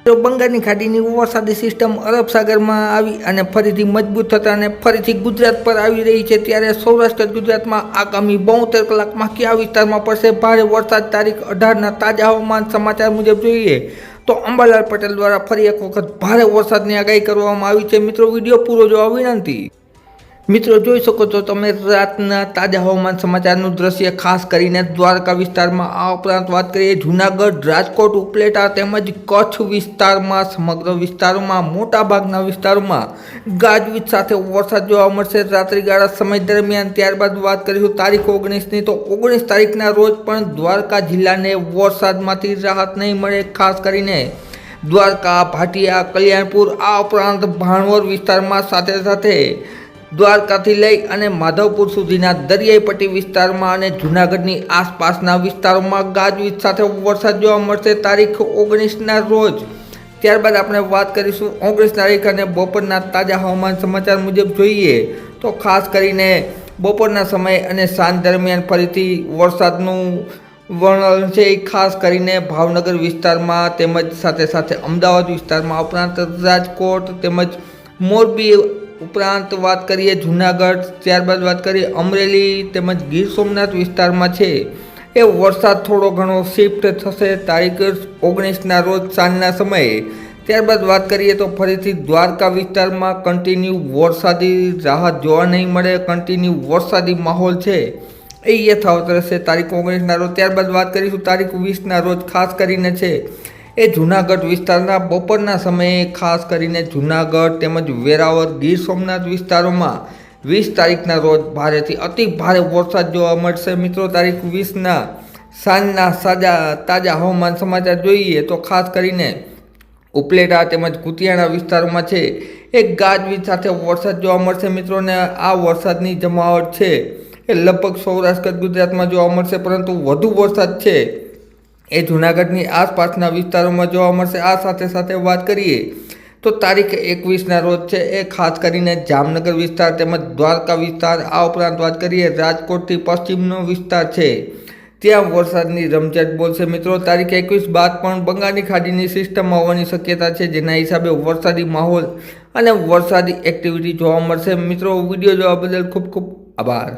તો બંગાળની ખાડીની વરસાદી સિસ્ટમ અરબ સાગરમાં આવી અને ફરીથી મજબૂત થતા અને ફરીથી ગુજરાત પર આવી રહી છે, ત્યારે સૌરાષ્ટ્ર ગુજરાતમાં આગામી 72 કલાકમાં કયા વિસ્તારમાં પડશે ભારે વરસાદ? તારીખ 18ના તાજા હવામાન સમાચાર મુજબ જોઈએ તો અંબાલાલ પટેલ દ્વારા ફરી એક વખત ભારે વરસાદની આગાહી કરવામાં આવી છે. મિત્રો, વિડીયો પૂરો જોવા વિનંતી. મિત્રો, જોઈ શકો છો તમે રાતના તાજા હવામાન સમાચારનું દ્રશ્ય, ખાસ કરીને દ્વારકા વિસ્તારમાં. આ ઉપરાંત વાત કરીએ જૂનાગઢ, રાજકોટ, ઉપલેટા તેમજ કચ્છ વિસ્તારમાં, સમગ્ર વિસ્તારોમાં મોટાભાગના વિસ્તારોમાં ગાજવીજ સાથે વરસાદ જોવા મળશે રાત્રિગાળા સમય દરમિયાન. ત્યારબાદ વાત કરીશું તારીખ 19ની, તો 19 તારીખના રોજ પણ દ્વારકા જિલ્લાને વરસાદમાંથી રાહત નહીં મળે. ખાસ કરીને દ્વારકા, ભાટિયા, કલ્યાણપુર, આ ઉપરાંત ભાણવર વિસ્તારમાં, સાથે સાથે દ્વારકાથી લઈ અને માધવપુર સુધીના દરિયાઈ પટ્ટી વિસ્તારમાં અને જૂનાગઢની આસપાસના વિસ્તારોમાં ગાજવીજ સાથે વરસાદ જોવા મળશે તારીખ 19ના રોજ. ત્યારબાદ આપણે વાત કરીશું 19 તારીખ અને બપોરના તાજા હવામાન સમાચાર મુજબ જોઈએ તો ખાસ કરીને બપોરના સમયે અને સાંજ દરમિયાન ફરીથી વરસાદનું વર્ણન છે. ખાસ કરીને ભાવનગર વિસ્તારમાં તેમજ સાથે સાથે અમદાવાદ વિસ્તારમાં, ઉપરાંત રાજકોટ તેમજ મોરબી, ઉપરાંત વાત કરીએ જૂનાગઢ, ત્યારબાદ વાત કરીએ અમરેલી તેમજ ગીર સોમનાથ વિસ્તારમાં છે એ વરસાદ થોડો ઘણો શિફ્ટ થશે તારીખ 19ના રોજ સાંજના સમયે. ત્યારબાદ વાત કરીએ તો ફરીથી દ્વારકા વિસ્તારમાં કન્ટિન્યુ વરસાદી રાહત જોવા નહીં મળે. કન્ટિન્યુ વરસાદી માહોલ છે એ યથાવત રહેશે તારીખ 19ના રોજ. ત્યારબાદ વાત કરીશું તારીખ 20ના રોજ, ખાસ કરીને છે એ જૂનાગઢ વિસ્તારના બપોરના સમયે, ખાસ કરીને જૂનાગઢ તેમજ વેરાવળ, ગીર સોમનાથ વિસ્તારોમાં 20 તારીખના રોજ ભારેથી અતિ ભારે વરસાદ જોવા મળશે. મિત્રો, તારીખ 20ના સાંજના તાજા હવામાન સમાચાર જોઈએ તો ખાસ કરીને ઉપલેટા તેમજ કુતિયાણા વિસ્તારોમાં છે એક ગાજવીજ સાથે વરસાદ જોવા મળશે. મિત્રોને આ વરસાદની જમાવટ છે એ લગભગ સૌરાષ્ટ્ર ગુજરાતમાં જોવા મળશે, પરંતુ વધુ વરસાદ છે એ જૂનાગઢની આસપાસના વિસ્તારોમાં જોવા મળશે. આ સાથે સાથે વાત કરીએ તો તારીખ 21ના રોજ છે એ ખાસ કરીને જામનગર વિસ્તાર તેમજ દ્વારકા વિસ્તાર, આ ઉપરાંત વાત કરીએ રાજકોટથી પશ્ચિમનો વિસ્તાર છે ત્યાં વરસાદની રમઝટ બોલશે. મિત્રો, તારીખ 21 બાદ પણ બંગાળની ખાડીની સિસ્ટમ આવવાની શક્યતા છે, જેના હિસાબે વરસાદી માહોલ અને વરસાદી એક્ટિવિટી જોવા મળશે. મિત્રો, વિડીયો જોવા બદલ ખૂબ ખૂબ આભાર.